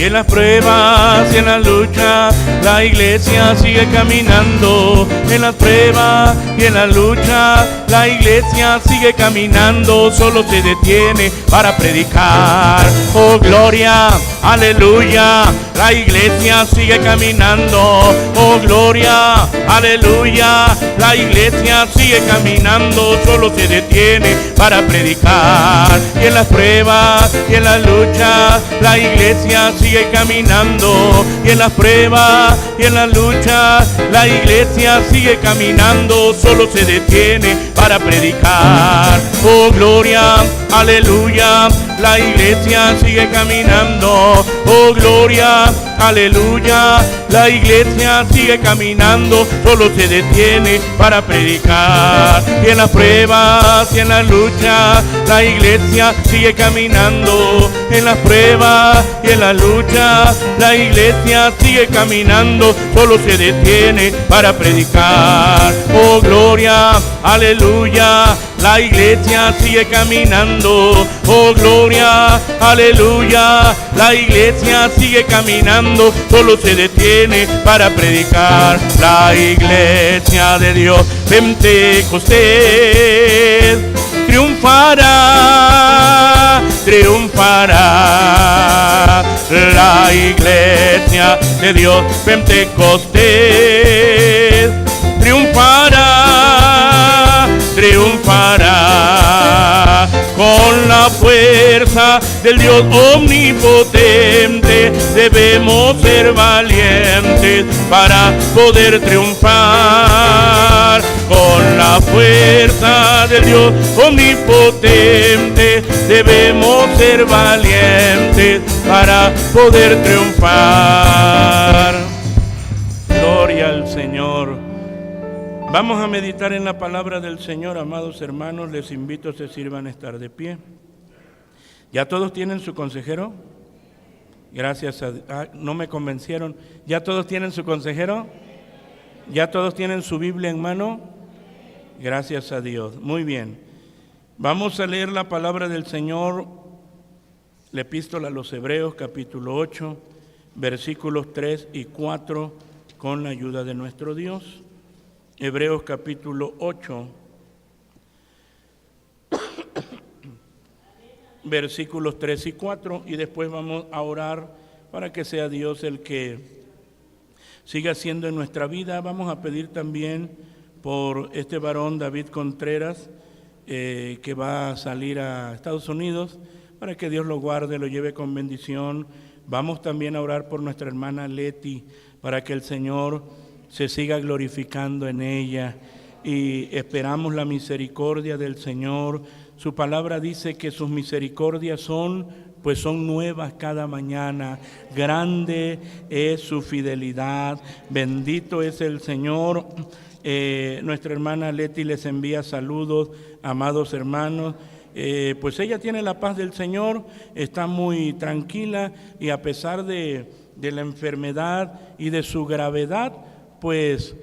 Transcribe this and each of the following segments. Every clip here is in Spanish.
en las pruebas y en las luchas, la iglesia sigue caminando. En las pruebas y en las luchas, la iglesia sigue caminando. Solo se detiene para predicar. Oh gloria, aleluya, la iglesia sigue caminando. Oh gloria, aleluya, la iglesia sigue caminando. Solo se detiene para predicar. Y en las pruebas y en las luchas, la iglesia sigue caminando. Y en las pruebas y en las luchas, la iglesia sigue caminando. Solo se detiene para predicar. Oh gloria, aleluya, la iglesia sigue caminando. Oh gloria, aleluya, la iglesia sigue caminando. Solo se detiene para predicar. Y en las pruebas y en las luchas, la iglesia sigue caminando. En las pruebas y en las luchas, la iglesia sigue caminando. Solo se detiene para predicar. Oh gloria, aleluya, la iglesia sigue caminando. Oh gloria, aleluya, la iglesia sigue caminando. Solo se detiene para predicar. La iglesia de Dios Pentecostés triunfará, triunfará. La iglesia de Dios Pentecostés triunfará, triunfará. Con la fuerza del Dios omnipotente debemos ser valientes para poder triunfar. Con la fuerza del Dios omnipotente debemos ser valientes para poder triunfar. Gloria al Señor. Vamos a meditar en la palabra del Señor, amados hermanos. Les invito a que se sirvan a estar de pie. ¿Ya todos tienen su consejero? Gracias a Dios. No me convencieron. ¿Ya todos tienen su consejero? ¿Ya todos tienen su Biblia en mano? Gracias a Dios. Muy bien. Vamos a leer la palabra del Señor, la epístola a los Hebreos, capítulo 8, versículos 3 y 4, con la ayuda de nuestro Dios. Hebreos capítulo 8, versículos 3 y 4, y después vamos a orar para que sea Dios el que siga haciendo en nuestra vida. Vamos a pedir también por este varón David Contreras, que va a salir a Estados Unidos, para que Dios lo guarde, lo lleve con bendición. Vamos también a orar por nuestra hermana Leti, para que el Señor se siga glorificando en ella, y esperamos la misericordia del Señor. Su palabra dice que sus misericordias son nuevas cada mañana. Grande es su fidelidad. Bendito es el Señor. Nuestra hermana Leti les envía saludos, amados hermanos. Pues ella tiene la paz del Señor, está muy tranquila, y a pesar de la enfermedad y de su gravedad, pues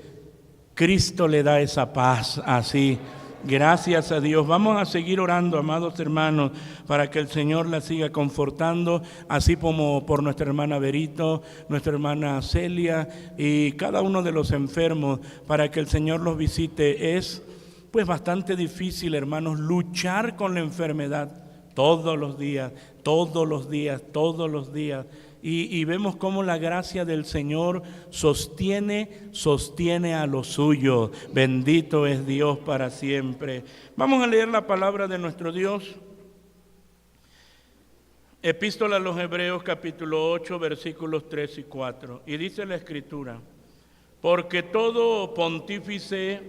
Cristo le da esa paz así. Gracias a Dios. Vamos a seguir orando, amados hermanos, para que el Señor la siga confortando, así como por nuestra hermana Berito, nuestra hermana Celia y cada uno de los enfermos, para que el Señor los visite. Es pues bastante difícil, hermanos, luchar con la enfermedad todos los días, todos los días, todos los días. Y vemos cómo la gracia del Señor sostiene a los suyos. Bendito es Dios para siempre. Vamos a leer la palabra de nuestro Dios. Epístola a los Hebreos, capítulo 8, versículos 3 y 4. Y dice la Escritura: porque todo pontífice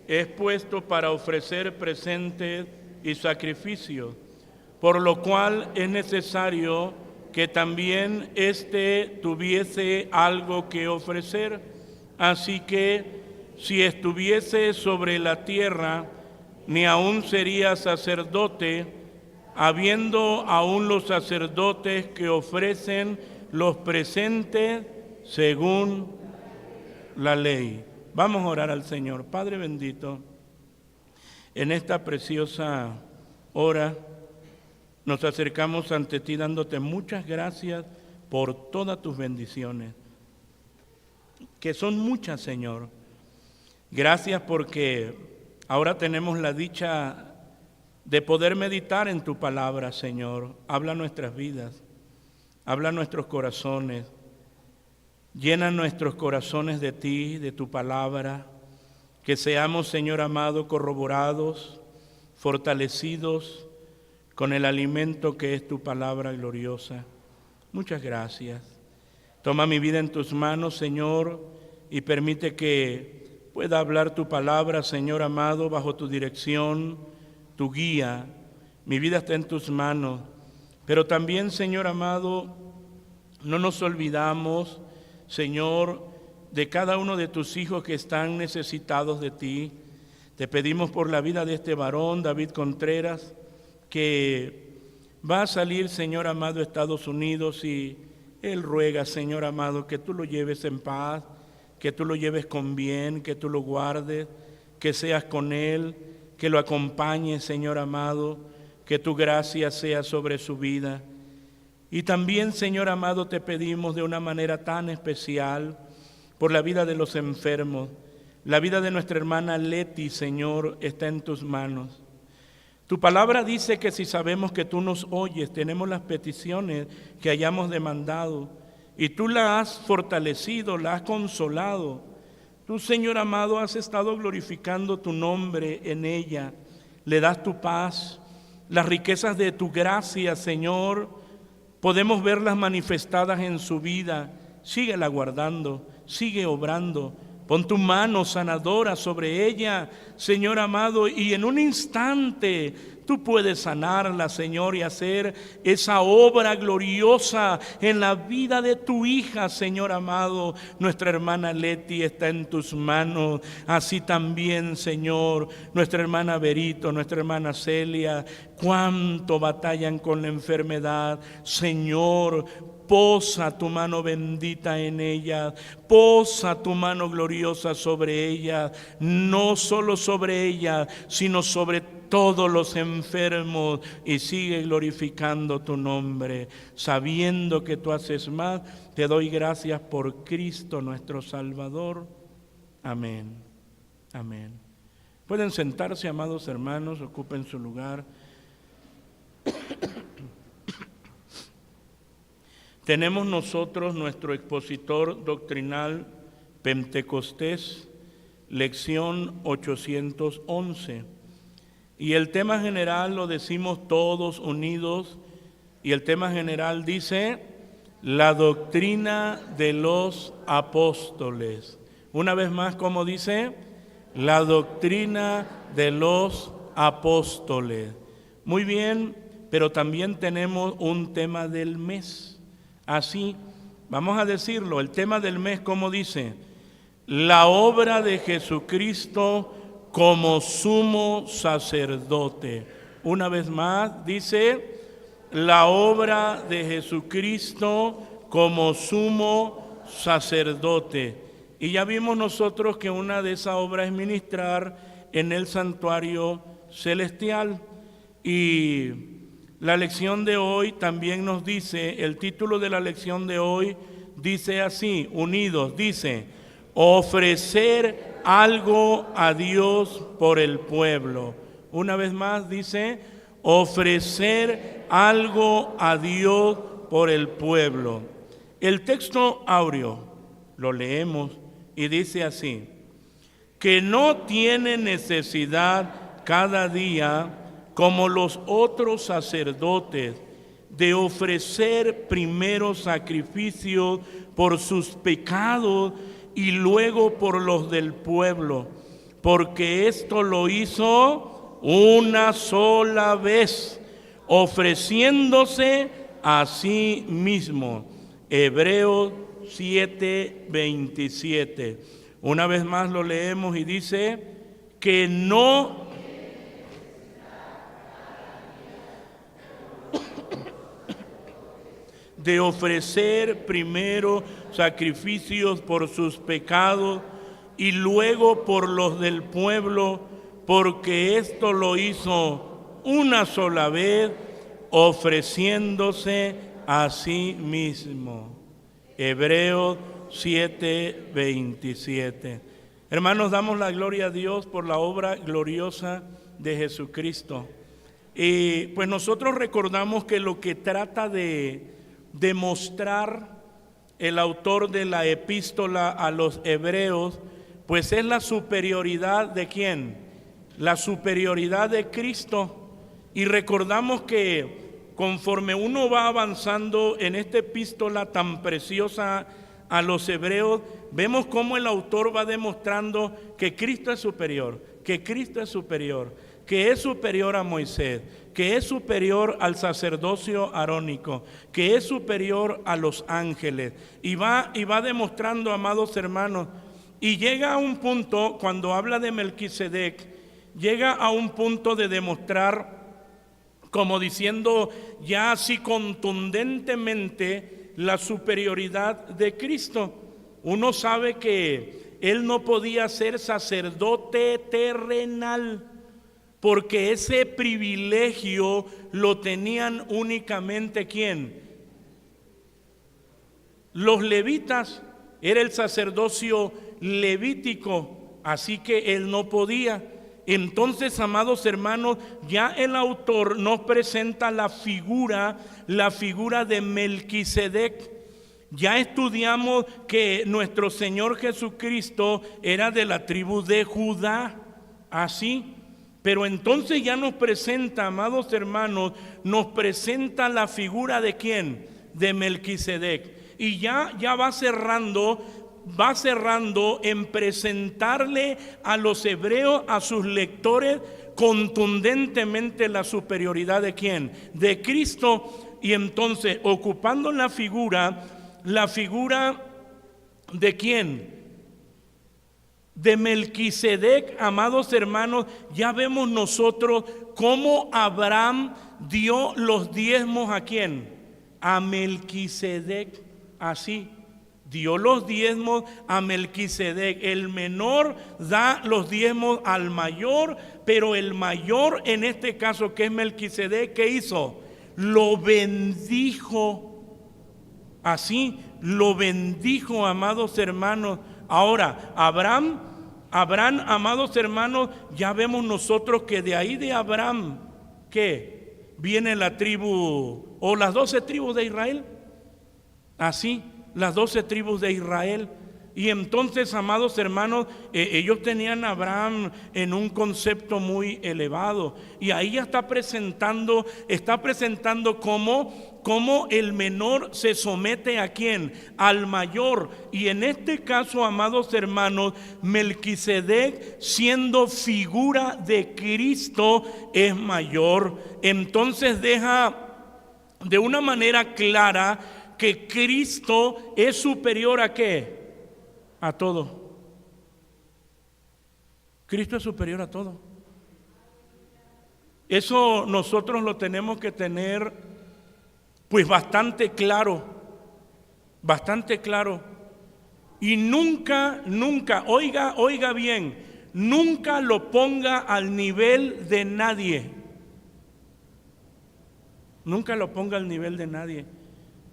es puesto para ofrecer presentes y sacrificios, por lo cual es necesario que también éste tuviese algo que ofrecer. Así que si estuviese sobre la tierra, ni aún sería sacerdote, habiendo aún los sacerdotes que ofrecen los presentes según la ley. Vamos a orar al Señor. Padre bendito, en esta preciosa hora nos acercamos ante ti dándote muchas gracias por todas tus bendiciones, que son muchas, Señor. Gracias porque ahora tenemos la dicha de poder meditar en tu palabra, Señor. Habla nuestras vidas, habla nuestros corazones, llena nuestros corazones de ti, de tu palabra, que seamos, Señor amado, corroborados, fortalecidos con el alimento que es tu palabra gloriosa. Muchas gracias. Toma mi vida en tus manos, Señor, y permite que pueda hablar tu palabra, Señor amado, bajo tu dirección, tu guía. Mi vida está en tus manos. Pero también, Señor amado, no nos olvidamos, Señor, de cada uno de tus hijos que están necesitados de ti. Te pedimos por la vida de este varón, David Contreras, que va a salir, Señor amado, a Estados Unidos, y él ruega, Señor amado, que tú lo lleves en paz, que tú lo lleves con bien, que tú lo guardes, que seas con él, que lo acompañes, Señor amado, que tu gracia sea sobre su vida. Y también, Señor amado, te pedimos de una manera tan especial por la vida de los enfermos. La vida de nuestra hermana Leti, Señor, está en tus manos. Tu palabra dice que si sabemos que tú nos oyes, tenemos las peticiones que hayamos demandado, y tú la has fortalecido, la has consolado. Tú, Señor amado, has estado glorificando tu nombre en ella. Le das tu paz, las riquezas de tu gracia, Señor, podemos verlas manifestadas en su vida. Síguela guardando, sigue obrando. Pon tu mano sanadora sobre ella, Señor amado, y en un instante tú puedes sanarla, Señor, y hacer esa obra gloriosa en la vida de tu hija, Señor amado. Nuestra hermana Leti está en tus manos, así también, Señor, nuestra hermana Berito, nuestra hermana Celia, cuánto batallan con la enfermedad, Señor. Posa tu mano bendita en ella, posa tu mano gloriosa sobre ella, no solo sobre ella, sino sobre todos los enfermos, y sigue glorificando tu nombre, sabiendo que tú haces más. Te doy gracias por Cristo nuestro Salvador. Amén. Amén. Pueden sentarse, amados hermanos, ocupen su lugar. Tenemos nosotros nuestro expositor doctrinal Pentecostés, lección 811. Y el tema general lo decimos todos unidos, y el tema general dice, la doctrina de los apóstoles. Una vez más, ¿cómo dice? La doctrina de los apóstoles. Muy bien, pero también tenemos un tema del mes. Así, vamos a decirlo, el tema del mes, ¿cómo dice? La obra de Jesucristo como sumo sacerdote. Una vez más, dice, la obra de Jesucristo como sumo sacerdote. Y ya vimos nosotros que una de esas obras es ministrar en el santuario celestial. Y la lección de hoy también nos dice, el título de la lección de hoy dice así, unidos, dice, ofrecer algo a Dios por el pueblo. Una vez más dice, ofrecer algo a Dios por el pueblo. El texto áureo lo leemos y dice así, que no tiene necesidad cada día como los otros sacerdotes, de ofrecer primero sacrificios por sus pecados y luego por los del pueblo, porque esto lo hizo una sola vez, ofreciéndose a sí mismo. Hebreos 7:27. Una vez más lo leemos y dice que no de ofrecer primero sacrificios por sus pecados y luego por los del pueblo, porque esto lo hizo una sola vez, ofreciéndose a sí mismo. Hebreos 7:27. Hermanos, damos la gloria a Dios por la obra gloriosa de Jesucristo. Y pues nosotros recordamos que lo que trata de demostrar el autor de la epístola a los hebreos, pues es la superioridad de ¿quién? La superioridad de Cristo. Y recordamos que conforme uno va avanzando en esta epístola tan preciosa a los hebreos, vemos cómo el autor va demostrando que Cristo es superior, que Cristo es superior, que es superior a Moisés, que es superior al sacerdocio arónico, que es superior a los ángeles. Y va demostrando, amados hermanos, y llega a un punto, cuando habla de Melquisedec, llega a un punto de demostrar, como diciendo ya así contundentemente, la superioridad de Cristo. Uno sabe que Él no podía ser sacerdote terrenal, porque ese privilegio lo tenían únicamente ¿quién? Los levitas. Era el sacerdocio levítico, así que Él no podía. Entonces, amados hermanos, ya el autor nos presenta la figura de Melquisedec. Ya estudiamos que nuestro Señor Jesucristo era de la tribu de Judá, así. Pero entonces ya nos presenta, amados hermanos, nos presenta la figura de ¿quién? De Melquisedec. Y ya va cerrando en presentarle a los hebreos, a sus lectores, contundentemente la superioridad de ¿quién? De Cristo. Y entonces, ocupando la figura de ¿quién? De Melquisedec, amados hermanos, ya vemos nosotros cómo Abraham dio los diezmos ¿a quién? A Melquisedec, así. Dio los diezmos a Melquisedec. El menor da los diezmos al mayor, pero el mayor en este caso, que es Melquisedec, ¿qué hizo? Lo bendijo. Así, lo bendijo, amados hermanos. Ahora, Abraham, amados hermanos, ya vemos nosotros que de ahí de Abraham, ¿qué? Viene la tribu, o las 12 tribus de Israel. Así, las 12 tribus de Israel. Y entonces, amados hermanos, ellos tenían a Abraham en un concepto muy elevado. Y ahí ya está presentando cómo el menor se somete ¿a quién? Al mayor. Y en este caso, amados hermanos, Melquisedec, siendo figura de Cristo, es mayor. Entonces deja de una manera clara que Cristo es superior ¿a qué? A todo. Cristo es superior a todo. Eso nosotros lo tenemos que tener pues bastante claro. Y nunca, oiga bien, nunca lo ponga al nivel de nadie. Nunca lo ponga al nivel de nadie.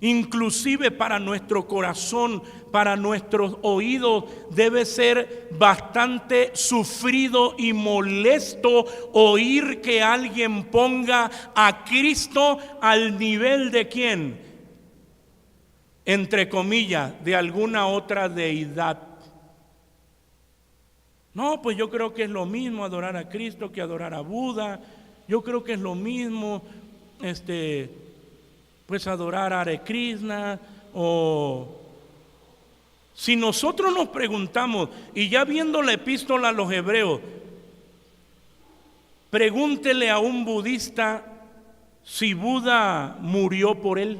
Inclusive para nuestro corazón, para nuestros oídos, debe ser bastante sufrido y molesto oír que alguien ponga a Cristo al nivel de ¿quién? Entre comillas, de alguna otra deidad. No, pues yo creo que es lo mismo adorar a Cristo que adorar a Buda. Yo creo que es lo mismo, pues adorar a Hare Krishna. O si nosotros nos preguntamos, y ya viendo la epístola a los hebreos, pregúntele a un budista si Buda murió por él,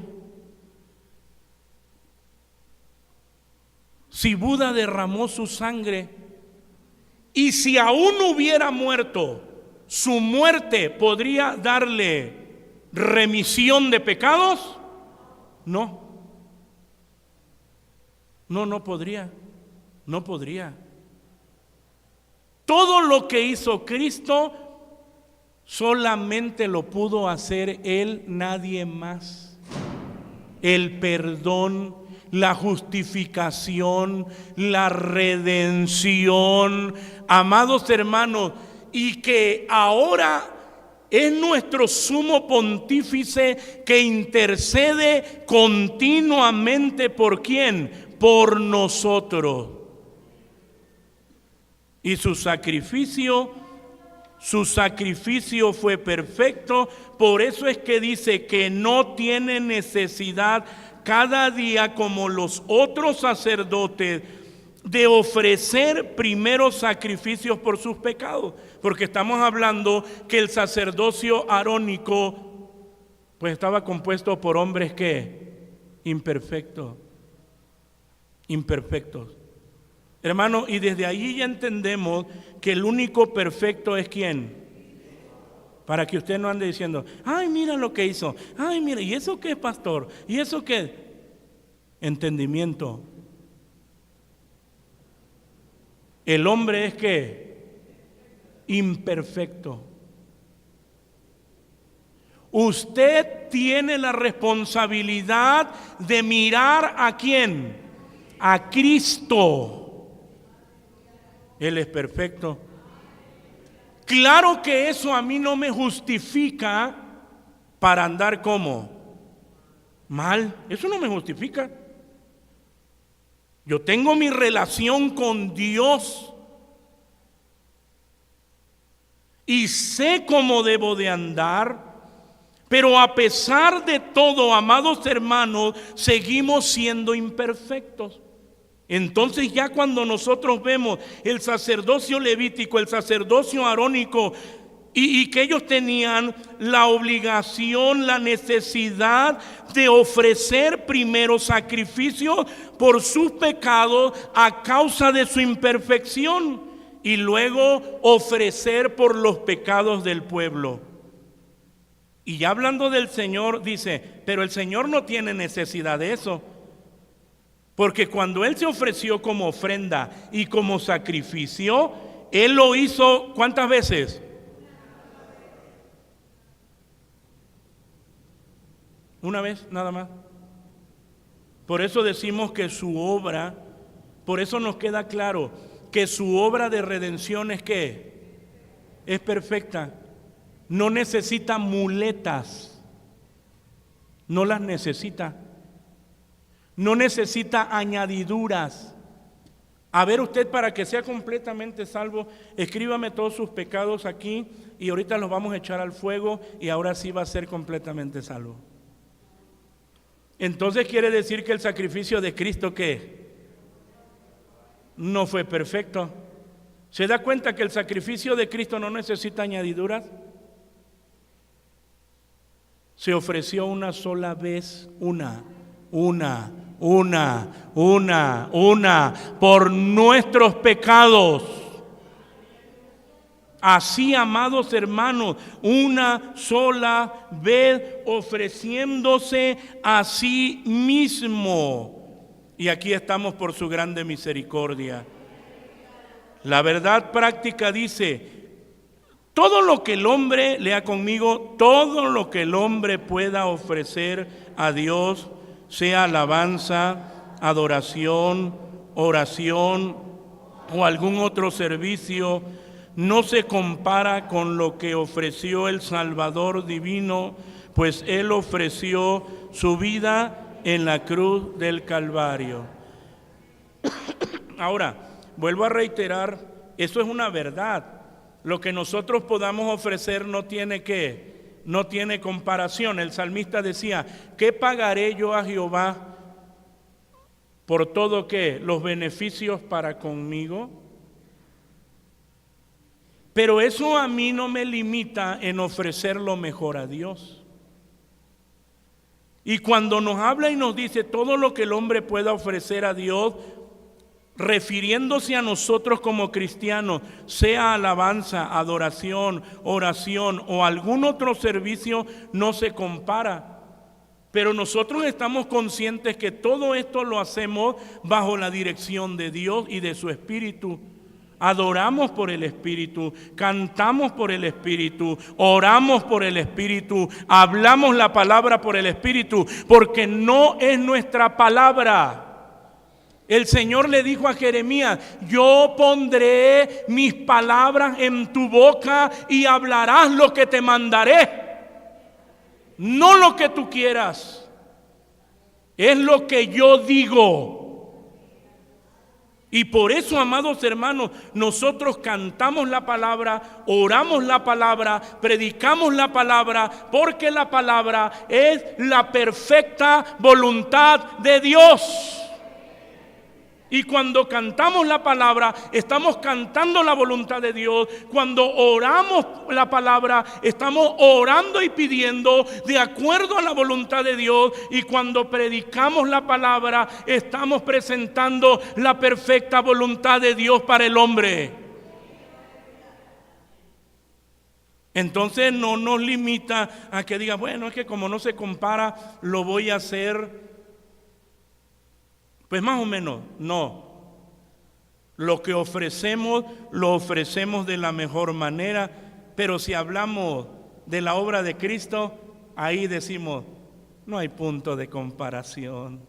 si Buda derramó su sangre, y si aún hubiera muerto, su muerte podría darle remisión de pecados. No podría. Todo lo que hizo Cristo solamente lo pudo hacer Él, nadie más. el perdón, la justificación, la redención, amados hermanos, y que ahora es nuestro sumo pontífice que intercede continuamente ¿por quién? Por nosotros. Y su sacrificio fue perfecto. Por eso es que dice que no tiene necesidad cada día, como los otros sacerdotes, de ofrecer primero sacrificios por sus pecados, porque estamos hablando que el sacerdocio arónico pues estaba compuesto por hombres que imperfectos. Hermano, y desde ahí ya entendemos que el único perfecto es ¿quién? Para que usted no ande diciendo, ay, mira lo que hizo, ay, mira, ¿y eso qué, pastor? ¿Y eso qué? Entendimiento. El hombre es ¿qué? Imperfecto. Usted tiene la responsabilidad de mirar ¿a quién? A Cristo. Él es perfecto. Claro que eso a mí no me justifica para andar como mal. Eso no me justifica. Yo tengo mi relación con Dios y sé cómo debo de andar, pero a pesar de todo, amados hermanos, seguimos siendo imperfectos. Entonces ya cuando nosotros vemos el sacerdocio levítico, el sacerdocio arónico, y que ellos tenían la obligación, la necesidad de ofrecer primero sacrificios por sus pecados a causa de su imperfección y luego ofrecer por los pecados del pueblo. Y ya hablando del Señor, dice, pero el Señor no tiene necesidad de eso, porque cuando Él se ofreció como ofrenda y como sacrificio, Él lo hizo ¿cuántas veces? Una vez nada más. Por eso decimos que su obra, por eso nos queda claro que su obra de redención es ¿qué? Es perfecta. No necesita muletas. No las necesita. No necesita añadiduras. A ver usted, para que sea completamente salvo, escríbame todos sus pecados aquí y ahorita los vamos a echar al fuego y ahora sí va a ser completamente salvo. Entonces quiere decir que el sacrificio de Cristo ¿qué? No fue perfecto. ¿Se da cuenta que el sacrificio de Cristo no necesita añadiduras? Se ofreció una sola vez, una, por nuestros pecados. Así, amados hermanos, una sola vez ofreciéndose a sí mismo. Y aquí estamos por su grande misericordia. La verdad práctica dice, todo lo que el hombre, lea conmigo, todo lo que el hombre pueda ofrecer a Dios, sea alabanza, adoración, oración o algún otro servicio, no se compara con lo que ofreció el Salvador divino, pues Él ofreció su vida en la cruz del Calvario. Ahora, vuelvo a reiterar, eso es una verdad. Lo que nosotros podamos ofrecer no tiene comparación. El salmista decía, ¿qué pagaré yo a Jehová por todo ¿qué? Los beneficios para conmigo? Pero eso a mí no me limita en ofrecer lo mejor a Dios. Y cuando nos habla y nos dice todo lo que el hombre pueda ofrecer a Dios, refiriéndose a nosotros como cristianos, sea alabanza, adoración, oración o algún otro servicio, no se compara. Pero nosotros estamos conscientes que todo esto lo hacemos bajo la dirección de Dios y de su Espíritu. adoramos por el Espíritu, cantamos por el Espíritu, oramos por el Espíritu, hablamos la palabra por el Espíritu, porque no es nuestra palabra. El Señor le dijo a Jeremías: yo pondré mis palabras en tu boca y hablarás lo que te mandaré, no lo que tú quieras, es lo que yo digo. Y por eso, amados hermanos, nosotros cantamos la palabra, oramos la palabra, predicamos la palabra, porque la palabra es la perfecta voluntad de Dios. Y cuando cantamos la palabra, estamos cantando la voluntad de Dios. Cuando oramos la palabra, estamos orando y pidiendo de acuerdo a la voluntad de Dios. Y cuando predicamos la palabra, estamos presentando la perfecta voluntad de Dios para el hombre. Entonces no nos limita a que diga: bueno, es que como no se compara, lo voy a hacer. Pues más o menos, no. Lo que ofrecemos, lo ofrecemos de la mejor manera, pero si hablamos de la obra de Cristo, ahí decimos: no hay punto de comparación.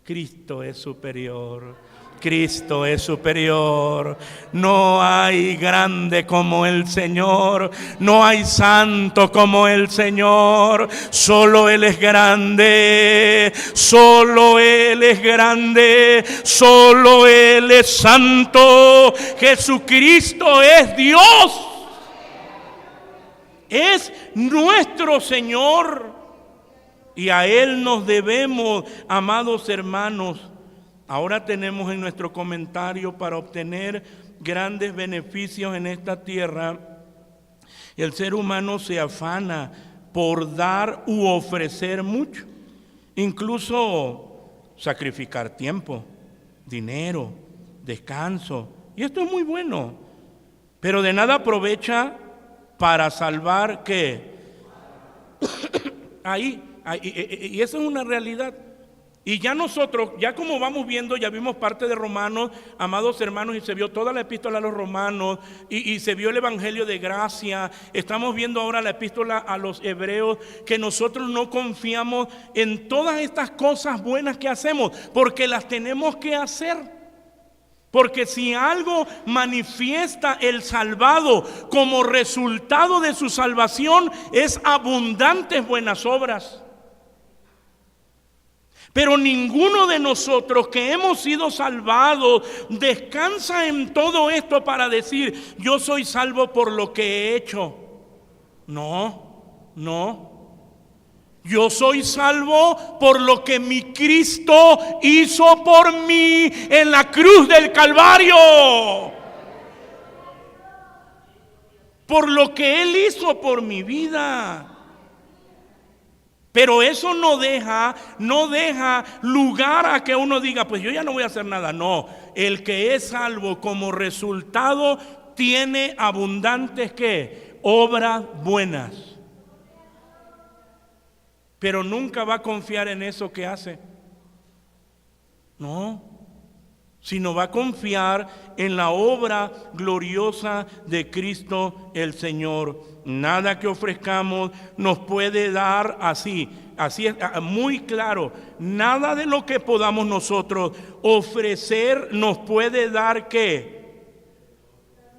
Cristo es superior. Cristo es superior. No hay grande como el Señor. No hay santo como el Señor. Solo Él es grande. Solo Él es grande. Solo Él es santo. Jesucristo es Dios. Es nuestro Señor. Y a Él nos debemos, amados hermanos. Ahora tenemos en nuestro comentario: para obtener grandes beneficios en esta tierra, el ser humano se afana por dar u ofrecer mucho, incluso sacrificar tiempo, dinero, descanso, y esto es muy bueno, pero de nada aprovecha para salvar ¿qué? Y eso es una realidad. Y ya nosotros, ya como vamos viendo, ya vimos parte de Romanos, amados hermanos, y se vio toda la epístola a los Romanos, y se vio el Evangelio de gracia. Estamos viendo ahora la epístola a los Hebreos, que nosotros no confiamos en todas estas cosas buenas que hacemos, porque las tenemos que hacer. Porque si algo manifiesta el salvado como resultado de su salvación, es abundantes buenas obras. Pero ninguno de nosotros que hemos sido salvados descansa en todo esto para decir: yo soy salvo por lo que he hecho. No. Yo soy salvo por lo que mi Cristo hizo por mí en la cruz del Calvario. Por lo que Él hizo por mi vida. Pero eso no deja lugar a que uno diga: pues yo ya no voy a hacer nada. No, el que es salvo como resultado tiene abundantes ¿qué? Obras buenas. Pero nunca va a confiar en eso que hace. No, sino va a confiar en la obra gloriosa de Cristo el Señor. Nada que ofrezcamos nos puede dar así es muy claro. Nada de lo que podamos nosotros ofrecer nos puede dar ¿qué?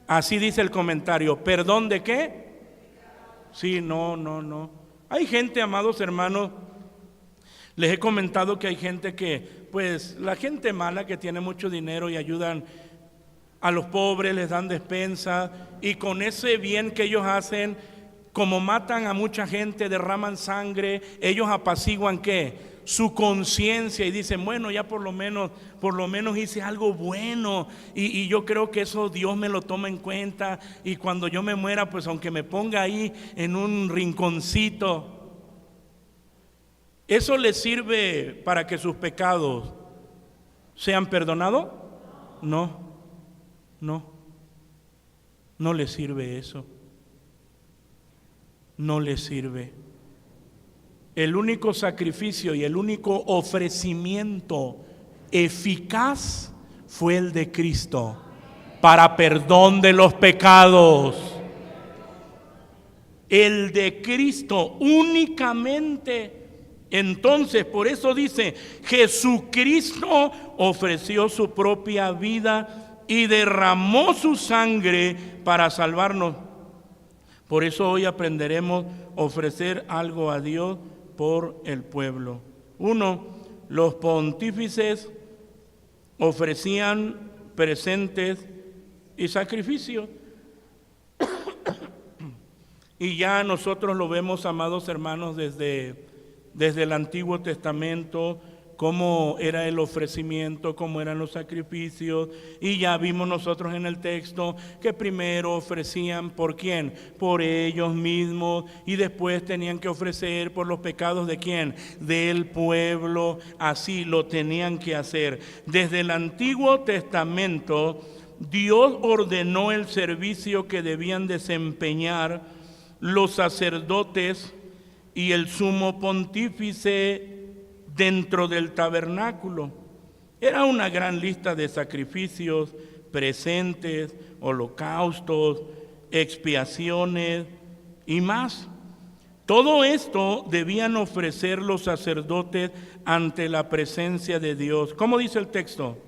Así dice el comentario. ¿Perdón de qué? Sí, no. Hay gente, amados hermanos, les he comentado que hay gente que, pues la gente mala que tiene mucho dinero y ayudan a los pobres, les dan despensa, y con ese bien que ellos hacen, como matan a mucha gente, derraman sangre, ellos apaciguan ¿qué? Su conciencia, y dicen: bueno, ya por lo menos hice algo bueno, y yo creo que eso Dios me lo toma en cuenta, y cuando yo me muera, pues aunque me ponga ahí en un rinconcito, ¿eso les sirve para que sus pecados sean perdonados? No les sirve eso. No les sirve. El único sacrificio y el único ofrecimiento eficaz fue el de Cristo para perdón de los pecados. El de Cristo únicamente. Entonces, por eso dice, Jesucristo ofreció su propia vida y derramó su sangre para salvarnos. Por eso hoy aprenderemos a ofrecer algo a Dios por el pueblo. 1. Los pontífices ofrecían presentes y sacrificios. Y ya nosotros lo vemos, amados hermanos, desde el Antiguo Testamento, cómo era el ofrecimiento, cómo eran los sacrificios. Y ya vimos nosotros en el texto que primero ofrecían ¿por quién? Por ellos mismos, y después tenían que ofrecer por los pecados ¿de quién? Del pueblo. Así lo tenían que hacer. Desde el Antiguo Testamento, Dios ordenó el servicio que debían desempeñar los sacerdotes y el sumo pontífice dentro del tabernáculo. Era una gran lista de sacrificios, presentes, holocaustos, expiaciones y más. Todo esto debían ofrecer los sacerdotes ante la presencia de Dios. ¿Cómo dice el texto?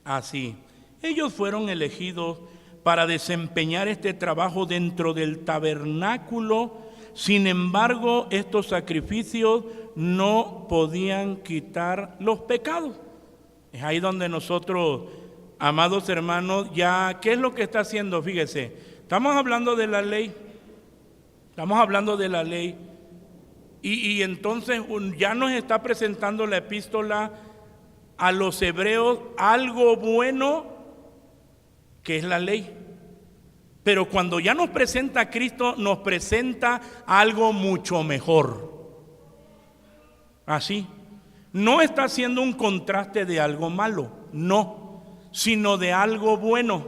Así, ellos fueron elegidos para desempeñar este trabajo dentro del tabernáculo. Sin embargo, estos sacrificios no podían quitar los pecados. Es ahí donde nosotros, amados hermanos, ya, ¿qué es lo que está haciendo? Fíjese, estamos hablando de la ley. Estamos hablando de la ley. Y entonces ya nos está presentando la epístola a los hebreos algo bueno, que es la ley. Pero cuando ya nos presenta a Cristo, nos presenta algo mucho mejor. Así, no está haciendo un contraste de algo malo, no, sino de algo bueno.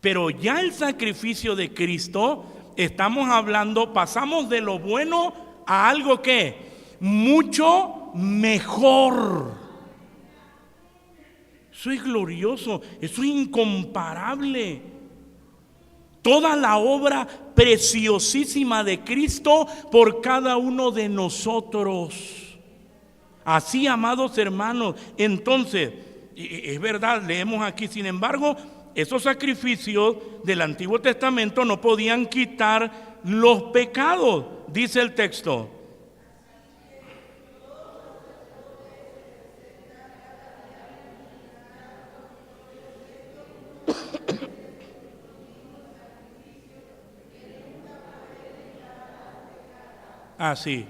Pero ya el sacrificio de Cristo, estamos hablando, pasamos de lo bueno a algo que mucho mejor. Eso es glorioso, eso es incomparable. Toda la obra preciosísima de Cristo por cada uno de nosotros. Así, amados hermanos, entonces, es verdad, leemos aquí, sin embargo, esos sacrificios del Antiguo Testamento no podían quitar los pecados, dice el texto. Así,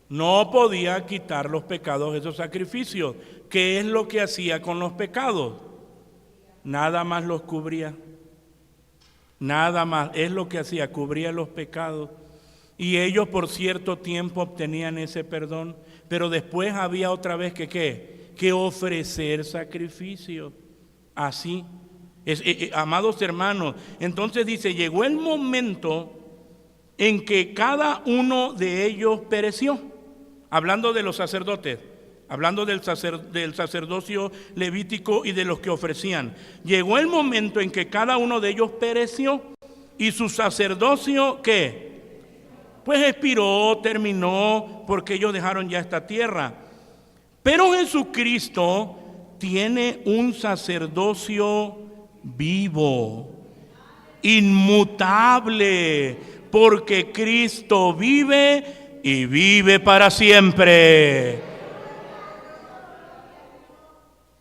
no podía quitar los pecados esos sacrificios. ¿Qué es lo que hacía con los pecados? Nada más los cubría. Nada más, es lo que hacía, cubría los pecados. Y ellos por cierto tiempo obtenían ese perdón, pero después había otra vez que ofrecer sacrificio. Así, amados hermanos, entonces dice, llegó el momento en que cada uno de ellos pereció. Hablando de los sacerdotes, hablando del sacerdocio levítico y de los que ofrecían. Llegó el momento en que cada uno de ellos pereció y su sacerdocio, ¿qué? Pues expiró, terminó, porque ellos dejaron ya esta tierra. Pero Jesucristo tiene un sacerdocio vivo, inmutable, porque Cristo vive y vive para siempre.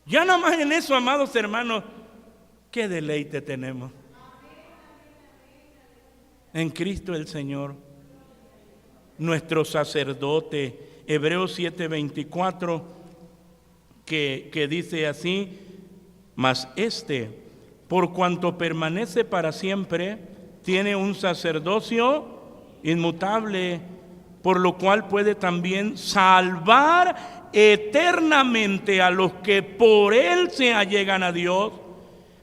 Ya nada más en eso, amados hermanos, qué deleite tenemos. En Cristo el Señor, nuestro sacerdote. Hebreos 7:24, que dice así, mas por cuanto permanece para siempre, tiene un sacerdocio inmutable, por lo cual puede también salvar eternamente a los que por él se allegan a Dios,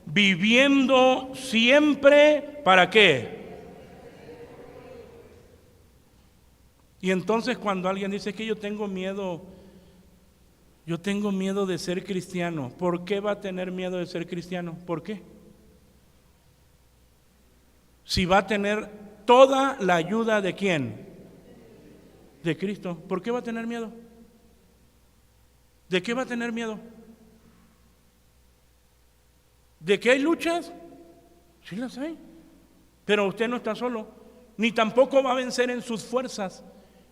viviendo siempre, ¿para qué? Y entonces cuando alguien dice que yo tengo miedo de ser cristiano, ¿por qué va a tener miedo de ser cristiano? ¿Por qué? Si va a tener toda la ayuda ¿de quién? De Cristo. ¿Por qué va a tener miedo? ¿De qué va a tener miedo? ¿De qué hay luchas? Sí las hay. Pero usted no está solo, ni tampoco va a vencer en sus fuerzas,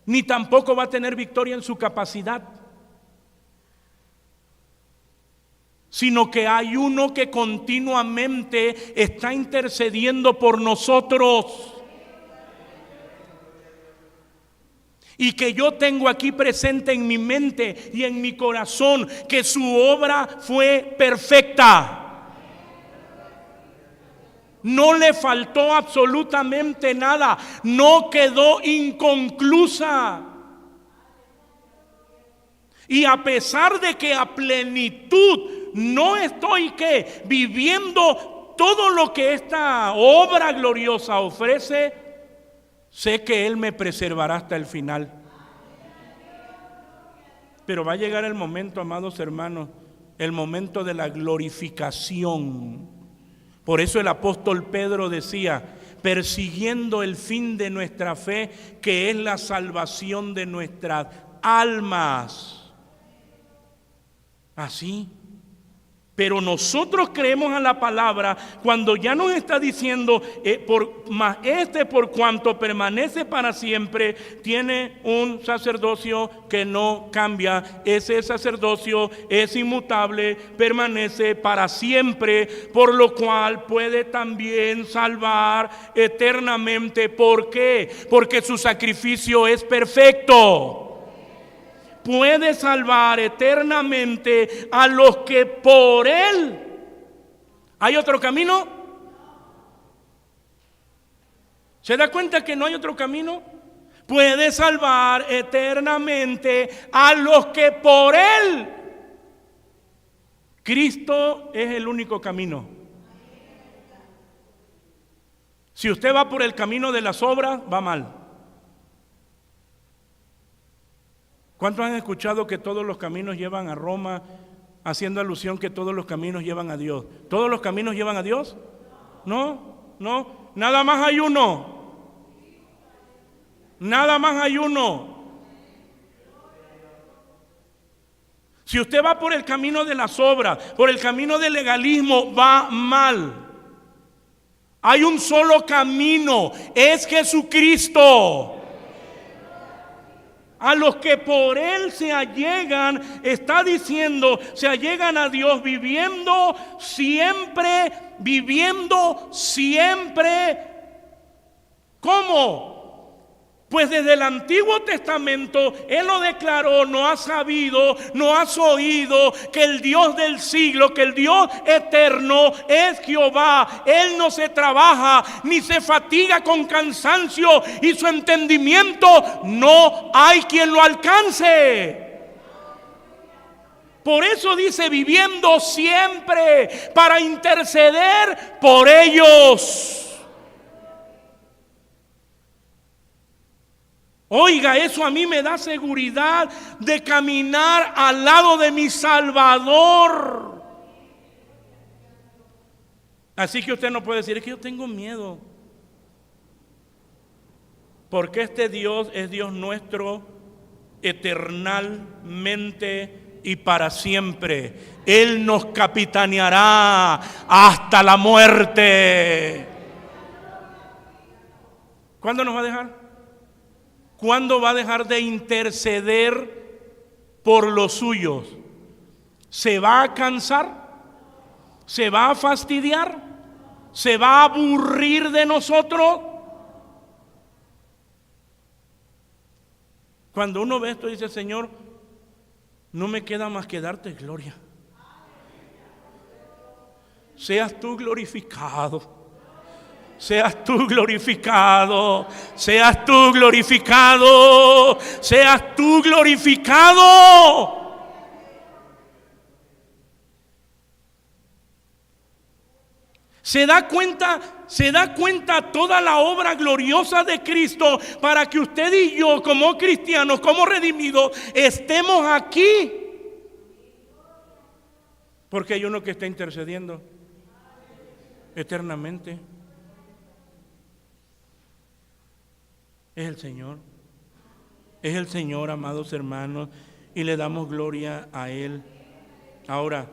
ni tampoco va a tener victoria en su capacidad, sino que hay uno que continuamente está intercediendo por nosotros. Y que yo tengo aquí presente en mi mente y en mi corazón que su obra fue perfecta. No le faltó absolutamente nada, no quedó inconclusa. Y a pesar de que a plenitud no estoy viviendo todo lo que esta obra gloriosa ofrece, sé que Él me preservará hasta el final. Pero va a llegar el momento, amados hermanos, el momento de la glorificación. Por eso el apóstol Pedro decía, persiguiendo el fin de nuestra fe, que es la salvación de nuestras almas. Así. Pero nosotros creemos a la palabra cuando ya nos está diciendo, mas por cuanto permanece para siempre, tiene un sacerdocio que no cambia. Ese sacerdocio es inmutable, permanece para siempre, por lo cual puede también salvar eternamente. ¿Por qué? Porque su sacrificio es perfecto. Puede salvar eternamente a los que por Él. ¿Hay otro camino? ¿Se da cuenta que no hay otro camino? Puede salvar eternamente a los que por Él. Cristo es el único camino. Si usted va por el camino de las obras, va mal. ¿Cuántos han escuchado que todos los caminos llevan a Roma, haciendo alusión que todos los caminos llevan a Dios? ¿Todos los caminos llevan a Dios? No, nada más hay uno. Nada más hay uno. Si usted va por el camino de las obras, por el camino del legalismo, va mal. Hay un solo camino, es Jesucristo. A los que por Él se allegan, está diciendo, se allegan a Dios viviendo siempre. ¿Cómo? Pues desde el Antiguo Testamento Él lo declaró, no has sabido, no has oído que el Dios del siglo, que el Dios eterno es Jehová. Él no se trabaja ni se fatiga con cansancio y su entendimiento no hay quien lo alcance. Por eso dice viviendo siempre para interceder por ellos. Oiga, eso a mí me da seguridad de caminar al lado de mi Salvador. Así que usted no puede decir, es que yo tengo miedo. Porque este Dios es Dios nuestro eternalmente y para siempre. Él nos capitaneará hasta la muerte. ¿Cuándo nos va a dejar? ¿Cuándo va a dejar de interceder por los suyos? ¿Se va a cansar? ¿Se va a fastidiar? ¿Se va a aburrir de nosotros? Cuando uno ve esto dice, Señor, no me queda más que darte gloria. Seas tú glorificado. Seas tú glorificado, seas tú glorificado, seas tú glorificado. Se da cuenta toda la obra gloriosa de Cristo para que usted y yo, como cristianos, como redimidos, estemos aquí. Porque hay uno que está intercediendo eternamente. Es el Señor. Es el Señor, amados hermanos, y le damos gloria a Él. Ahora,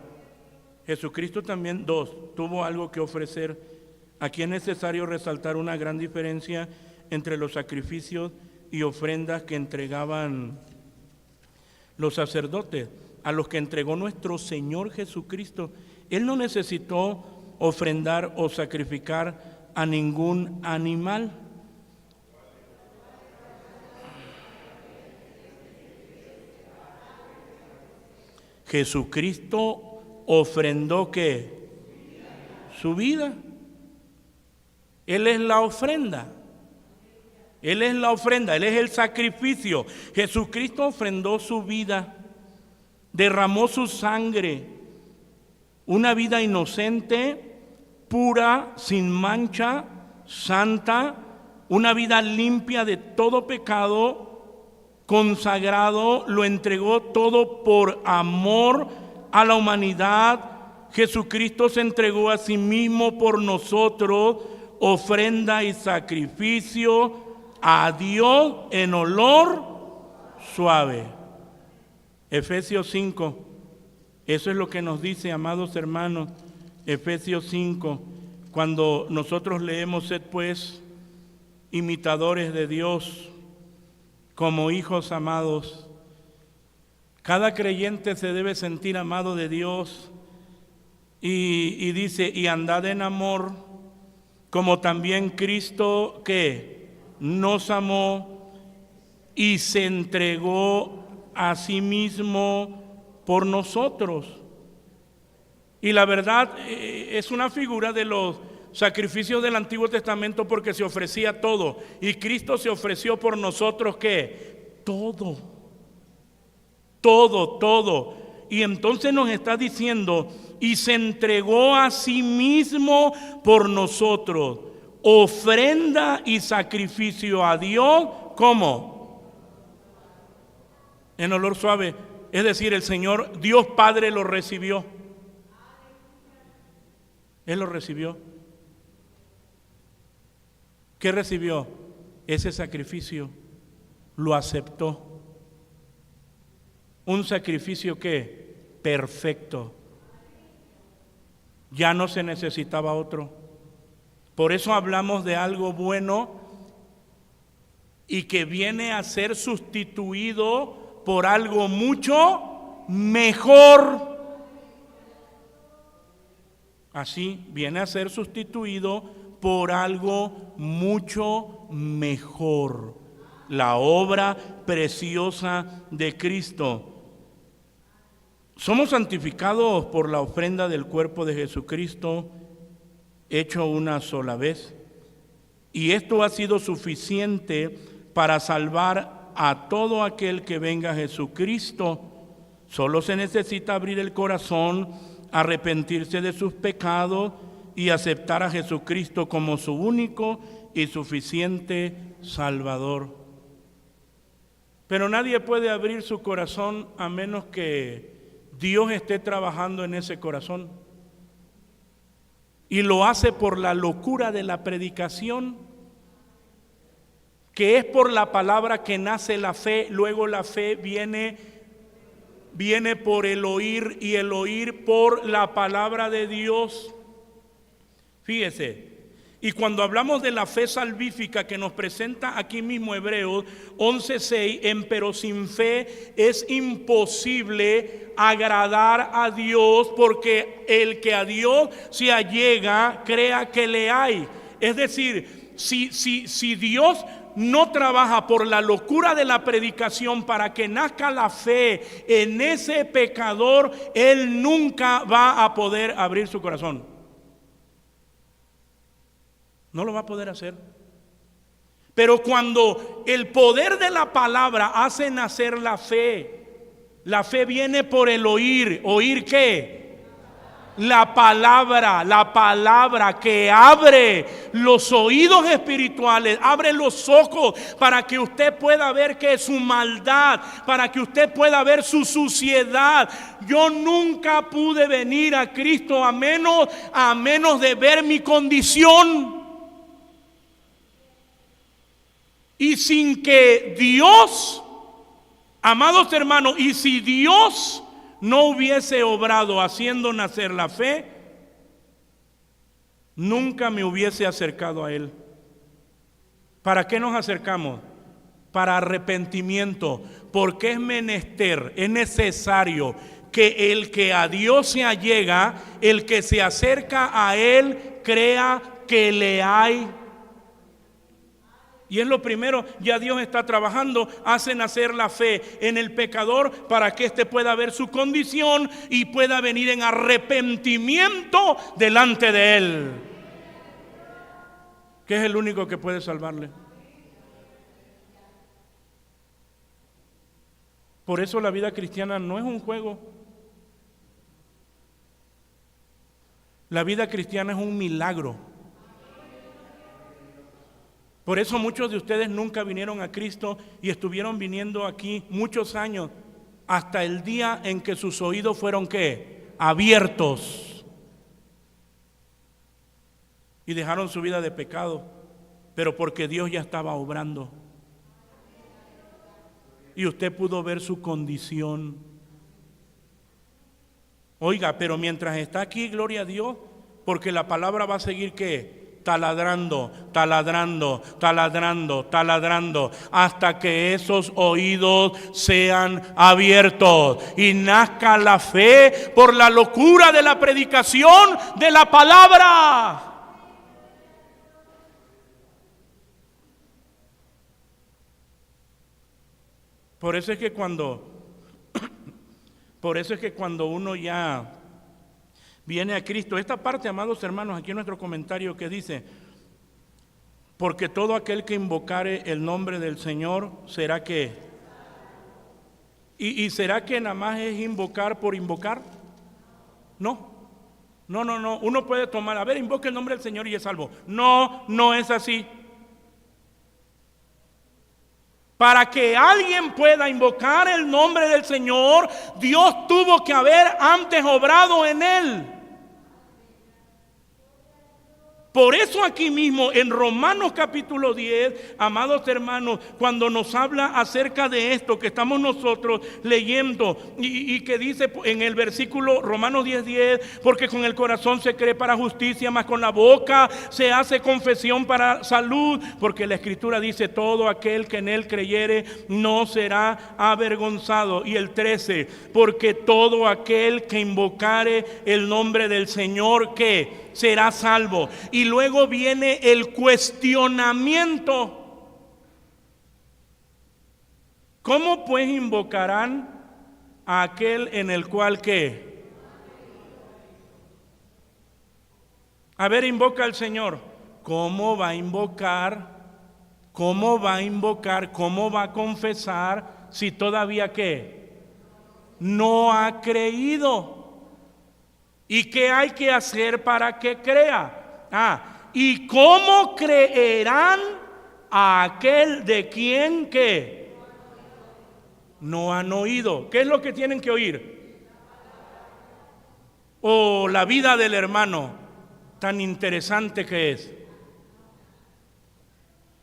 Jesucristo también, tuvo algo que ofrecer. Aquí es necesario resaltar una gran diferencia entre los sacrificios y ofrendas que entregaban los sacerdotes, a los que entregó nuestro Señor Jesucristo. Él no necesitó ofrendar o sacrificar a ningún animal. Jesucristo ofrendó ¿qué? Su vida. Él es la ofrenda. Él es la ofrenda, Él es el sacrificio. Jesucristo ofrendó su vida, derramó su sangre, una vida inocente, pura, sin mancha, santa, una vida limpia de todo pecado, consagrado, lo entregó todo por amor a la humanidad. Jesucristo se entregó a sí mismo por nosotros, ofrenda y sacrificio a Dios en olor suave. Efesios 5, eso es lo que nos dice, amados hermanos. Efesios 5, cuando nosotros leemos: sed pues imitadores de Dios como hijos amados. Cada creyente se debe sentir amado de Dios, y dice: y andad en amor, como también Cristo que nos amó y se entregó a sí mismo por nosotros. Y la verdad es una figura de los sacrificios del Antiguo Testamento, porque se ofrecía todo, y Cristo se ofreció por nosotros ¿qué? Todo. Y entonces nos está diciendo: y se entregó a sí mismo por nosotros, ofrenda y sacrificio a Dios, ¿cómo? En olor suave. Es decir, el Señor, Dios Padre, lo recibió. Él lo recibió. ¿Qué recibió? Ese sacrificio. Lo aceptó. Un sacrificio ¿qué? Perfecto. Ya no se necesitaba otro. Por eso hablamos de algo bueno y que viene a ser sustituido por algo mucho mejor. Así viene a ser sustituido por algo mucho mejor. La obra preciosa de Cristo. Somos santificados por la ofrenda del cuerpo de Jesucristo, hecho una sola vez. Y esto ha sido suficiente para salvar a todo aquel que venga a Jesucristo. Solo se necesita abrir el corazón, arrepentirse de sus pecados y aceptar a Jesucristo como su único y suficiente Salvador. Pero nadie puede abrir su corazón a menos que Dios esté trabajando en ese corazón. Y lo hace por la locura de la predicación, que es por la palabra que nace la fe. Luego la fe viene por el oír, y el oír por la palabra de Dios. Fíjese. Y cuando hablamos de la fe salvífica que nos presenta aquí mismo Hebreos 11:6, pero sin fe es imposible agradar a Dios, porque el que a Dios se allega, crea que le hay. Es decir, si Dios no trabaja por la locura de la predicación para que nazca la fe en ese pecador, Él nunca va a poder abrir su corazón. No lo va a poder hacer. Pero cuando el poder de la palabra hace nacer la fe viene por el oír. ¿Oír qué? La palabra que abre los oídos espirituales, abre los ojos para que usted pueda ver que es su maldad, para que usted pueda ver su suciedad. Yo nunca pude venir a Cristo a menos de ver mi condición. Y sin que Dios, amados hermanos, y si Dios no hubiese obrado haciendo nacer la fe, nunca me hubiese acercado a Él. ¿Para qué nos acercamos? Para arrepentimiento, porque es menester, es necesario que el que a Dios se allega, el que se acerca a Él, crea que le hay. Y es lo primero, ya Dios está trabajando, hace nacer la fe en el pecador para que éste pueda ver su condición y pueda venir en arrepentimiento delante de Él, que es el único que puede salvarle. Por eso la vida cristiana no es un juego. La vida cristiana es un milagro. Por eso muchos de ustedes nunca vinieron a Cristo y estuvieron viniendo aquí muchos años hasta el día en que sus oídos fueron ¿qué? Abiertos. Y dejaron su vida de pecado, pero porque Dios ya estaba obrando. Y usted pudo ver su condición. Oiga, pero mientras está aquí, gloria a Dios, porque la palabra va a seguir ¿qué? Taladrando, taladrando, taladrando, taladrando, hasta que esos oídos sean abiertos y nazca la fe por la locura de la predicación de la palabra. Por eso es que cuando uno ya viene a Cristo, esta parte, amados hermanos, aquí en nuestro comentario que dice, porque todo aquel que invocare el nombre del Señor será que, y será que nada más es invocar por invocar. No, uno puede tomar, a ver, invoque el nombre del Señor y es salvo. No es así. Para que alguien pueda invocar el nombre del Señor, Dios tuvo que haber antes obrado en él. Por eso aquí mismo en Romanos capítulo 10, amados hermanos, cuando nos habla acerca de esto que estamos nosotros leyendo y que dice en el versículo Romanos 10:10, porque con el corazón se cree para justicia, mas con la boca se hace confesión para salud, porque la Escritura dice, todo aquel que en él creyere no será avergonzado. Y el 13, porque todo aquel que invocare el nombre del Señor, ¿qué? Será salvo. Y luego viene el cuestionamiento. ¿Cómo pues invocarán a aquel en el cual qué? A ver, invoca al Señor. ¿Cómo va a invocar? ¿Cómo va a invocar? ¿Cómo va a confesar si todavía qué? No ha creído. ¿Y qué hay que hacer para que crea? ¿Y cómo creerán a aquel de quien que no han oído? ¿Qué es lo que tienen que oír? La vida del hermano, tan interesante que es.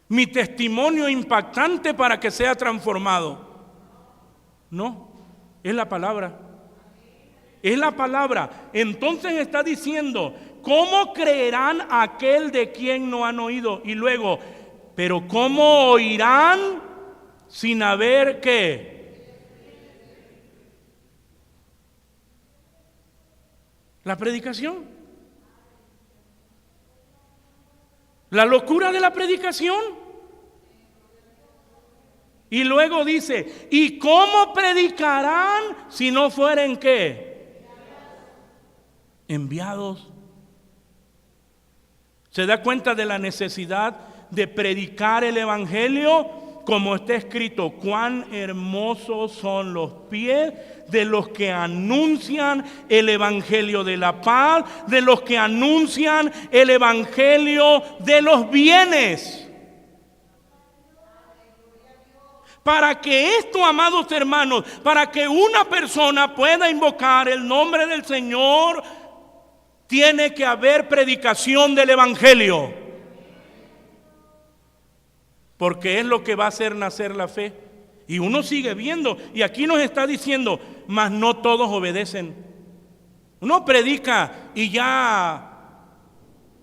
Mi testimonio impactante para que sea transformado. No, es la palabra. Es la palabra. Entonces está diciendo, ¿cómo creerán aquel de quien no han oído? Y luego, pero ¿cómo oirán sin haber qué? La predicación. La locura de la predicación. Y luego dice, ¿y cómo predicarán si no fueren qué? Enviados. ¿Se da cuenta de la necesidad de predicar el evangelio? como está escrito, cuán hermosos son los pies de los que anuncian el evangelio de la paz, de los que anuncian el evangelio de los bienes. Para que esto, amados hermanos, para que una persona pueda invocar el nombre del Señor, tiene que haber predicación del evangelio. Porque es lo que va a hacer nacer la fe. Y uno sigue viendo, y aquí nos está diciendo, mas no todos obedecen. Uno predica y ya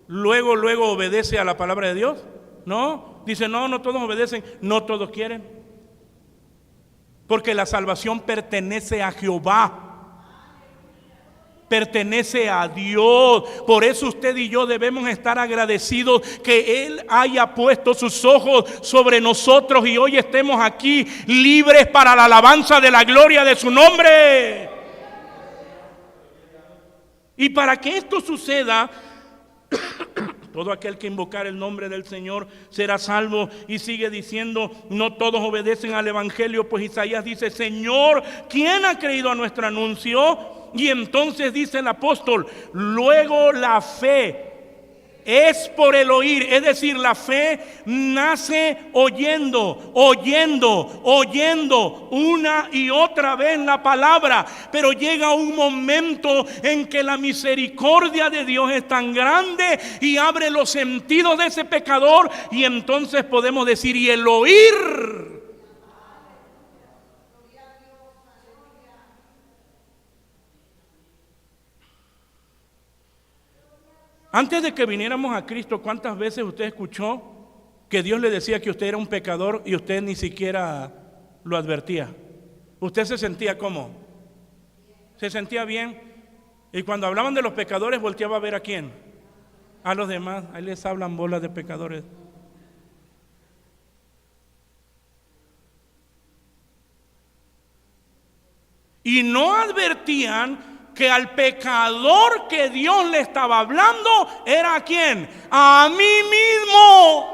luego obedece a la palabra de Dios. No, dice no todos obedecen, no todos quieren. Porque la salvación pertenece a Jehová. Pertenece a Dios. Por eso usted y yo debemos estar agradecidos que Él haya puesto sus ojos sobre nosotros y hoy estemos aquí libres para la alabanza de la gloria de su nombre. Y para que esto suceda, todo aquel que invocar el nombre del Señor será salvo. Y sigue diciendo, no todos obedecen al evangelio, pues Isaías dice, Señor, ¿quién ha creído a nuestro anuncio? Y entonces dice el apóstol, luego la fe es por el oír, es decir, la fe nace oyendo una y otra vez la palabra. Pero llega un momento en que la misericordia de Dios es tan grande y abre los sentidos de ese pecador, y entonces podemos decir, y el oír. Antes de que viniéramos a Cristo, ¿cuántas veces usted escuchó que Dios le decía que usted era un pecador y usted ni siquiera lo advertía? ¿Usted se sentía cómo? ¿Se sentía bien? Y cuando hablaban de los pecadores, volteaba a ver a quién. A los demás. Ahí les hablan bolas de pecadores. Y no advertían que al pecador que Dios le estaba hablando era ¿a quién? A mí mismo.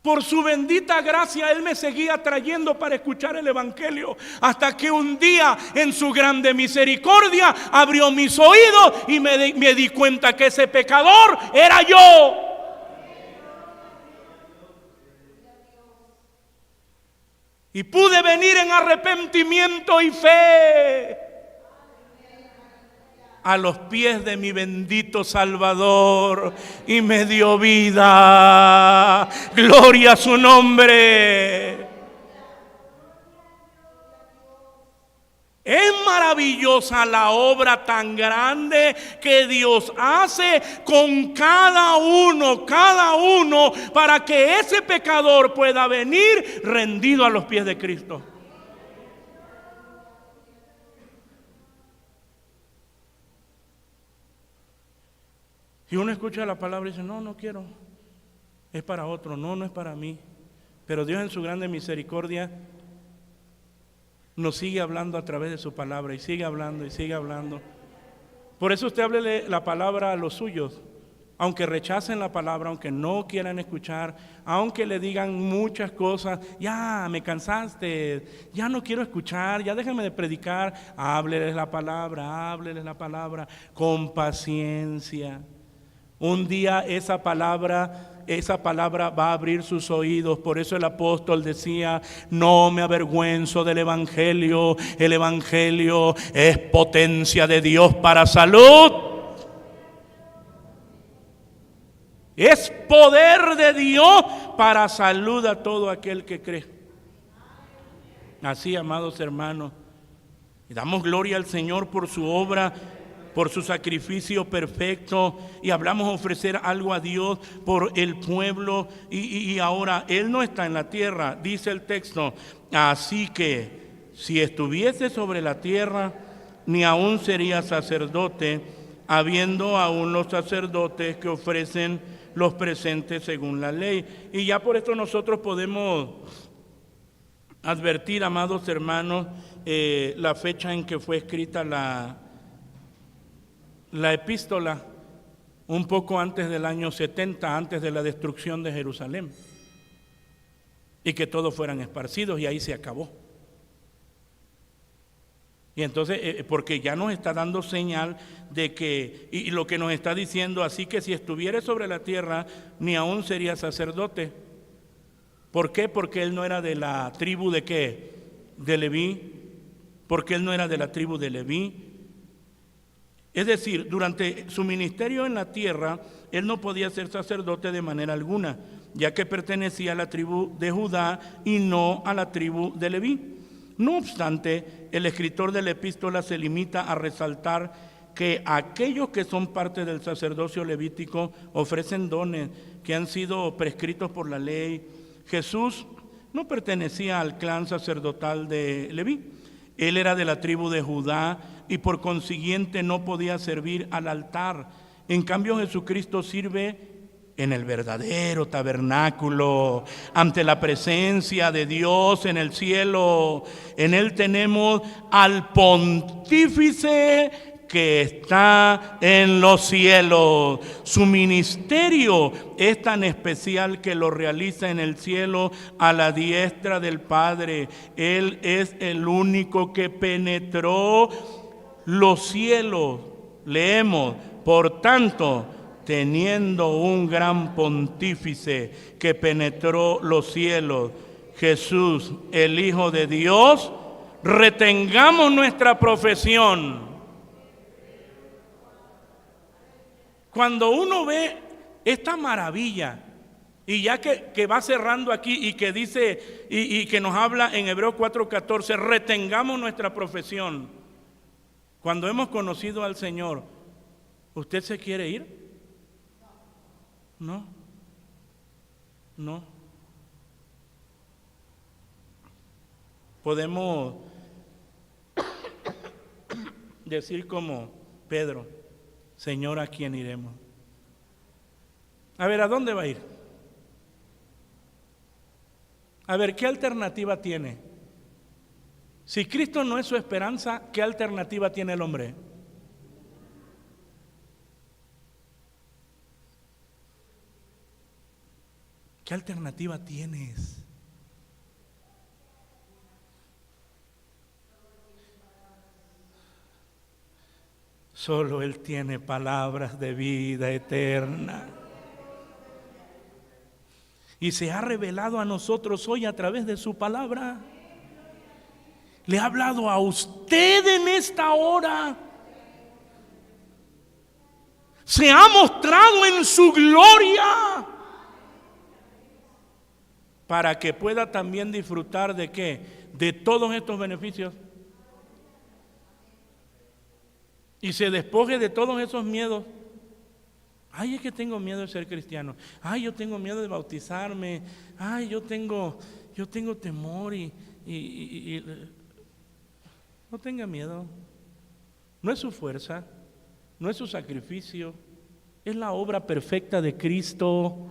Por su bendita gracia Él me seguía trayendo para escuchar el evangelio, hasta que un día en su grande misericordia abrió mis oídos y me di cuenta que ese pecador era yo. Y pude venir en arrepentimiento y fe a los pies de mi bendito Salvador, y me dio vida. Gloria a su nombre. Es maravillosa la obra tan grande que Dios hace con cada uno, para que ese pecador pueda venir rendido a los pies de Cristo. Y uno escucha la palabra y dice, no quiero, es para otro, no es para mí. Pero Dios en su grande misericordia nos sigue hablando a través de su palabra, y sigue hablando y sigue hablando. Por eso usted háblele la palabra a los suyos, aunque rechacen la palabra, aunque no quieran escuchar, aunque le digan muchas cosas. Ya me cansaste, ya no quiero escuchar, ya déjenme de predicar. Hábleles la palabra con paciencia. Un día esa palabra va a abrir sus oídos. Por eso el apóstol decía, no me avergüenzo del evangelio. El evangelio es potencia de Dios para salud. Es poder de Dios para salud a todo aquel que cree. Así, amados hermanos, damos gloria al Señor por su obra, por su sacrificio perfecto, y hablamos ofrecer algo a Dios por el pueblo. Y ahora Él no está en la tierra, dice el texto, así que si estuviese sobre la tierra, ni aún sería sacerdote, habiendo aún los sacerdotes que ofrecen los presentes según la ley. Y ya por esto nosotros podemos advertir, amados hermanos, la fecha en que fue escrita la epístola. un poco antes del año 70, antes de la destrucción de Jerusalén, y que todos fueran esparcidos, y ahí se acabó. Y entonces, porque ya nos está dando señal de que, y lo que nos está diciendo, así que si estuviere sobre la tierra, ni aún sería sacerdote. ¿Por qué? Porque él no era de la tribu de ¿qué? De Leví. Porque él no era de la tribu de Leví. Es decir, durante su ministerio en la tierra, él no podía ser sacerdote de manera alguna, ya que pertenecía a la tribu de Judá y no a la tribu de Leví. No obstante, el escritor de la epístola se limita a resaltar que aquellos que son parte del sacerdocio levítico ofrecen dones que han sido prescritos por la ley. Jesús no pertenecía al clan sacerdotal de Leví. Él era de la tribu de Judá y por consiguiente no podía servir al altar. En cambio, Jesucristo sirve en el verdadero tabernáculo, ante la presencia de Dios en el cielo. En Él tenemos al pontífice que está en los cielos. Su ministerio es tan especial que lo realiza en el cielo a la diestra del Padre. Él es el único que penetró los cielos. Leemos, por tanto, teniendo un gran pontífice que penetró los cielos, Jesús, el Hijo de Dios, retengamos nuestra profesión. Cuando uno ve esta maravilla, y ya que va cerrando aquí y que dice, y que nos habla en Hebreos 4:14, retengamos nuestra profesión. Cuando hemos conocido al Señor, ¿usted se quiere ir? No. Podemos decir como Pedro, Señor, ¿a quién iremos? A ver, ¿a dónde va a ir? A ver, ¿qué alternativa tiene? Si Cristo no es su esperanza, ¿qué alternativa tiene el hombre? ¿Qué alternativa tienes? Solo Él tiene palabras de vida eterna. Y se ha revelado a nosotros hoy a través de su palabra. Le ha hablado a usted en esta hora. Se ha mostrado en su gloria. Para que pueda también disfrutar de ¿qué? De todos estos beneficios. Y se despoje de todos esos miedos. Ay, es que tengo miedo de ser cristiano. Ay, yo tengo miedo de bautizarme. Ay, yo tengo temor y no tenga miedo. No es su fuerza, no es su sacrificio, es la obra perfecta de Cristo.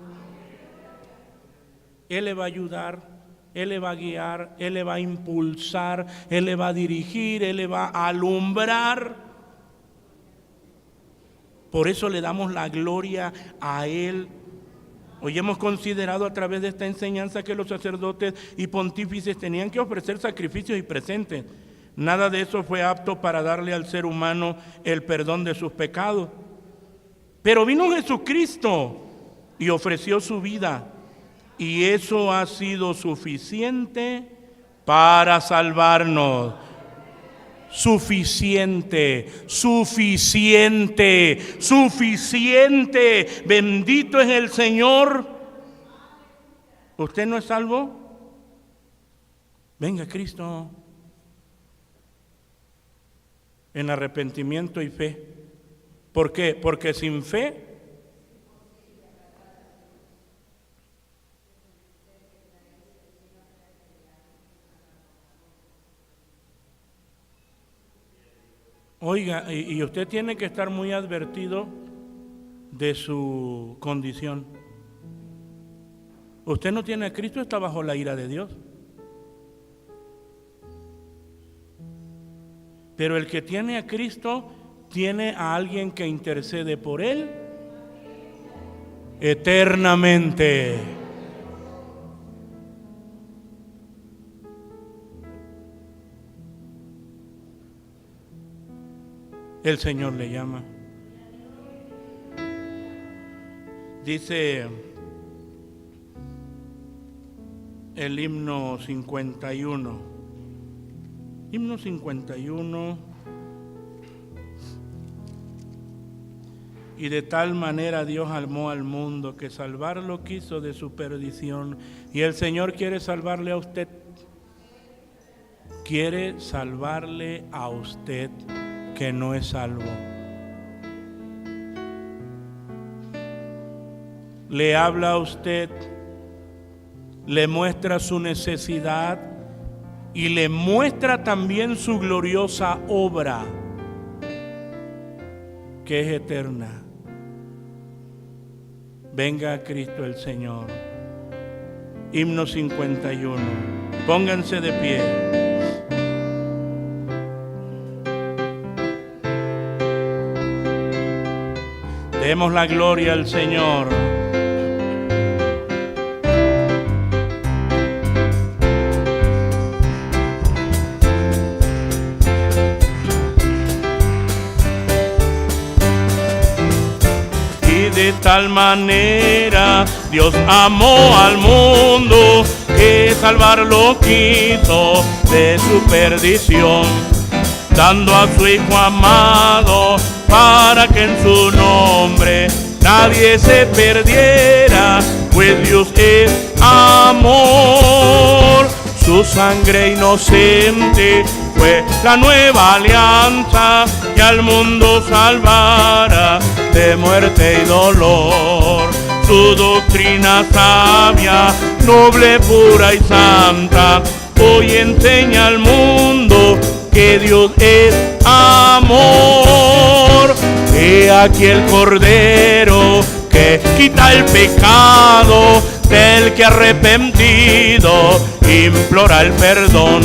Él le va a ayudar, Él le va a guiar, Él le va a impulsar, Él le va a dirigir, Él le va a alumbrar. Por eso le damos la gloria a Él. Hoy hemos considerado a través de esta enseñanza que los sacerdotes y pontífices tenían que ofrecer sacrificios y presentes. Nada de eso fue apto para darle al ser humano el perdón de sus pecados. Pero vino Jesucristo y ofreció su vida. Y eso ha sido suficiente para salvarnos. Suficiente. Bendito es el Señor. ¿Usted no es salvo? Venga Cristo. En arrepentimiento y fe. ¿Por qué? Porque sin fe oiga, y usted tiene que estar muy advertido de su condición. Usted no tiene a Cristo, está bajo la ira de Dios. Pero el que tiene a Cristo tiene a alguien que intercede por él eternamente. El Señor le llama. Dice el himno 51. Himno 51. Y de tal manera Dios amó al mundo que salvarlo quiso de su perdición. Y el Señor quiere salvarle a usted. Quiere salvarle a usted que no es salvo. Le habla a usted, le muestra su necesidad y le muestra también su gloriosa obra, que es eterna. Venga a Cristo el Señor. Himno 51. Pónganse de pie. Demos la gloria al Señor. Y de tal manera Dios amó al mundo que salvarlo quiso de su perdición, dando a su Hijo amado para que en su nombre nadie se perdiera, pues Dios es amor. Su sangre inocente fue la nueva alianza que al mundo salvara de muerte y dolor. Su doctrina sabia, noble, pura y santa, hoy enseña al mundo que Dios es amor. He aquí el Cordero que quita el pecado del que arrepentido implora el perdón,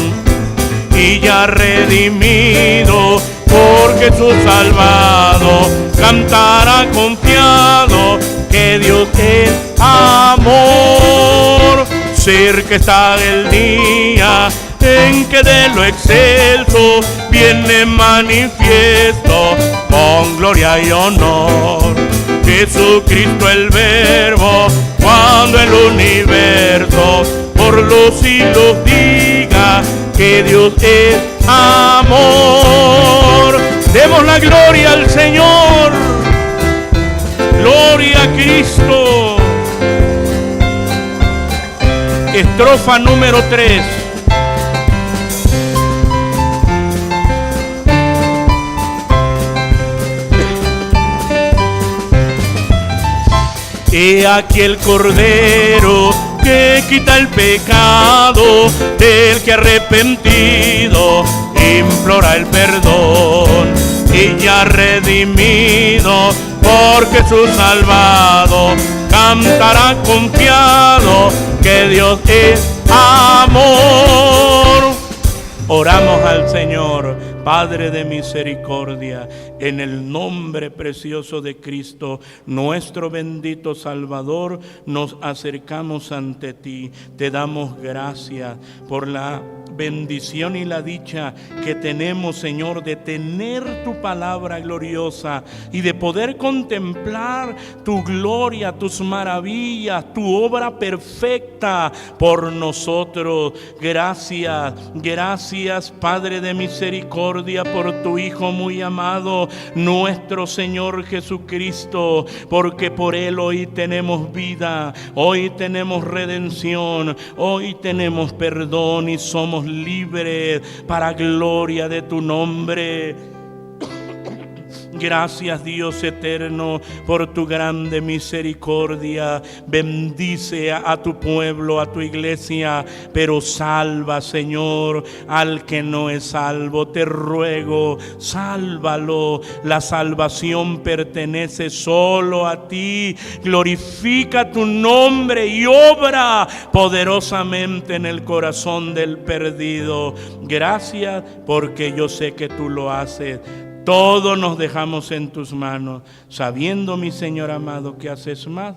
y ya redimido por Jesús salvado, cantará confiado que Dios es amor. Cerca está el día en que de lo excelso viene manifiesto con gloria y honor. Jesucristo el Verbo, cuando el universo por los siglos diga que Dios es amor. Demos la gloria al Señor. Gloria a Cristo. Estrofa número 3. He aquí el Cordero que quita el pecado del que arrepentido implora el perdón, y ya redimido por Jesús salvado, cantará confiado que Dios es amor. Oramos al Señor. Padre de misericordia, en el nombre precioso de Cristo, nuestro bendito Salvador, nos acercamos ante ti. Te damos gracias por la bendición y la dicha que tenemos, Señor, de tener tu palabra gloriosa y de poder contemplar tu gloria, tus maravillas, tu obra perfecta por nosotros. Gracias, gracias, Padre de misericordia, por tu Hijo muy amado, nuestro Señor Jesucristo, porque por Él hoy tenemos vida, hoy tenemos redención, hoy tenemos perdón y somos libres para gloria de tu nombre. Gracias, Dios eterno, por tu grande misericordia. Bendice a tu pueblo, a tu iglesia, pero salva, Señor, al que no es salvo. Te ruego, sálvalo. La salvación pertenece solo a ti. Glorifica tu nombre y obra poderosamente en el corazón del perdido. Gracias, porque yo sé que tú lo haces. Todo nos dejamos en tus manos, sabiendo, mi Señor amado, que haces más.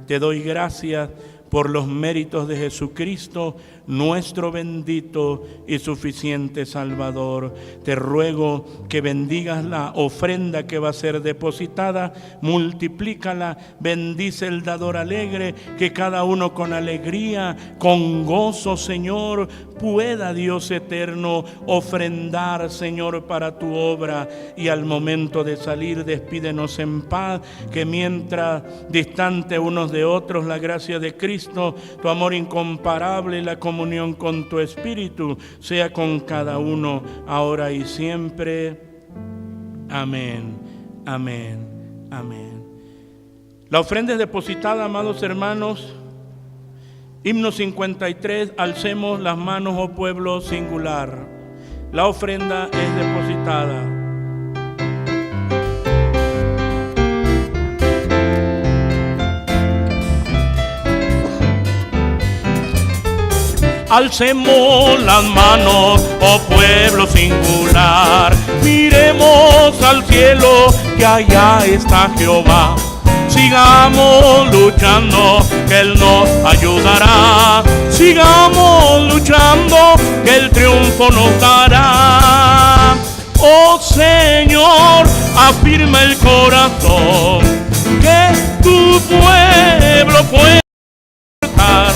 Te doy gracias por los méritos de Jesucristo, nuestro bendito y suficiente Salvador. Te ruego que bendigas la ofrenda que va a ser depositada, multiplícala, bendice el dador alegre, que cada uno con alegría, con gozo, Señor, pueda, Dios eterno, ofrendar, Señor, para tu obra. Y al momento de salir, despídenos en paz, que mientras distante unos de otros, la gracia de Cristo, tu amor incomparable y la comunión con tu Espíritu sea con cada uno, ahora y siempre. Amén, amén, amén. La ofrenda es depositada, amados hermanos. Himno 53, alcemos las manos, oh pueblo singular. La ofrenda es depositada. Alcemos las manos, oh pueblo singular, miremos al cielo, que allá está Jehová. Sigamos luchando, que Él nos ayudará. Sigamos luchando, que el triunfo nos dará. Oh Señor, afirma el corazón, que tu pueblo puede estar,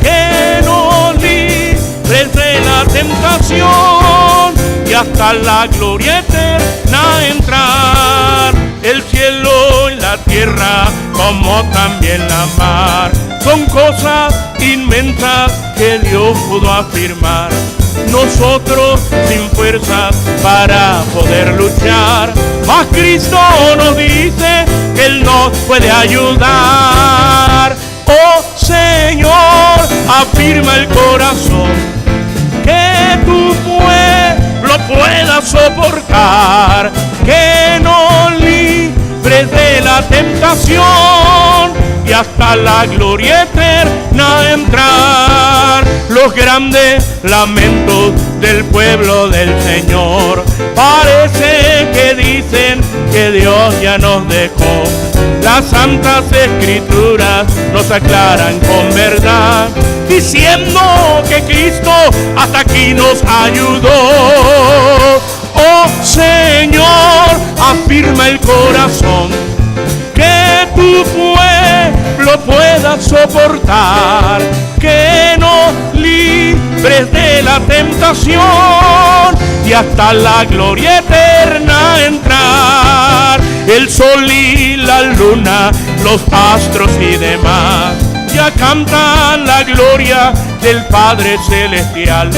que nos libres de la tentación y hasta la gloria eterna entrar. El cielo y la tierra, como también la mar, son cosas inmensas que Dios pudo afirmar. Nosotros sin fuerzas para poder luchar, mas Cristo nos dice que Él nos puede ayudar. Oh Señor, afirma el corazón, que tu pueblo pueda soportar, que nos libres de la tentación y hasta la gloria eterna entrar. Los grandes lamentos del pueblo del Señor parece que dicen que Dios ya nos dejó. Las santas escrituras nos aclaran con verdad, diciendo que Cristo hasta aquí nos ayudó. Oh Señor, afirma el corazón, que tu pueblo pueda soportar, que nos libres de la tentación y hasta la gloria eterna entrar. El sol y la luna, los astros y demás, ya cantan la gloria del Padre Celestial.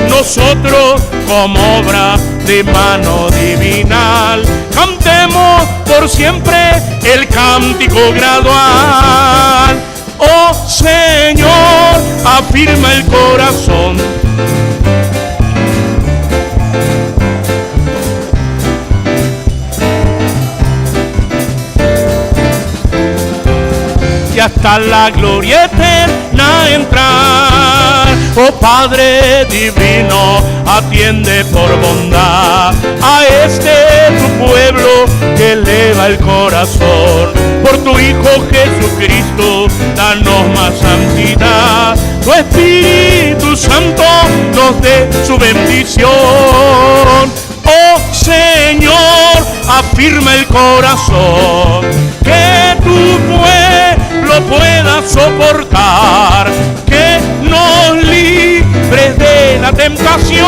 Nosotros, como obra de mano divinal, cantemos por siempre el cántico gradual. Oh Señor, afirma el corazón, y hasta la gloria eterna entrar. Oh Padre divino, atiende por bondad a este tu pueblo que eleva el corazón. Por tu Hijo Jesucristo, danos más santidad. Tu Espíritu Santo nos dé su bendición. Oh Señor, afirma el corazón, que tu pueblo pueda soportar, que nos libres de la tentación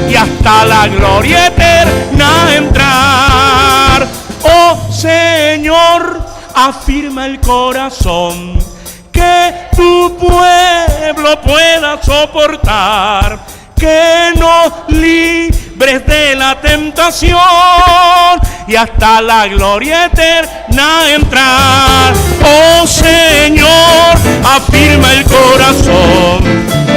y hasta la gloria eterna entrar. Oh Señor, afirma el corazón, que tu pueblo pueda soportar, que nos libres de la tentación y hasta la gloria eterna entrar. Oh Señor, afirma el corazón,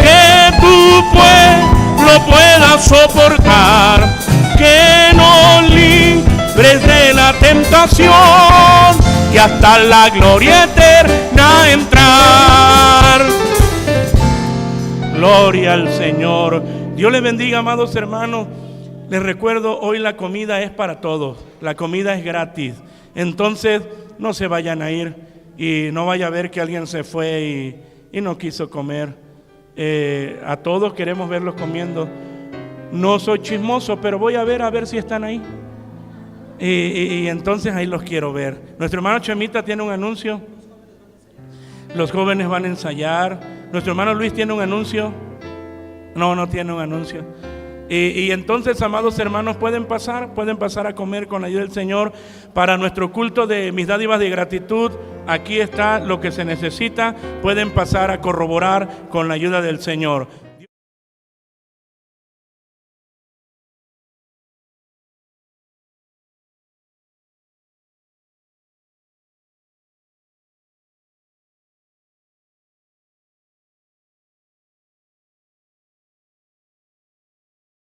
que tu pueblo pueda soportar, que nos libres de la tentación y hasta la gloria eterna entrar. Gloria al Señor. Dios les bendiga, amados hermanos. Les recuerdo, hoy la comida es para todos, la comida es gratis. Entonces, no se vayan a ir y no vaya a ver que alguien se fue y no quiso comer. A todos queremos verlos comiendo. No soy chismoso, pero voy a ver si están ahí. Y entonces ahí los quiero ver. Nuestro hermano Chemita tiene un anuncio. Los jóvenes van a ensayar. Nuestro hermano Luis tiene un anuncio. No tiene un anuncio. Y entonces, amados hermanos, pueden pasar a comer con la ayuda del Señor para nuestro culto de mis dádivas de gratitud. Aquí está lo que se necesita. Pueden pasar a corroborar con la ayuda del Señor.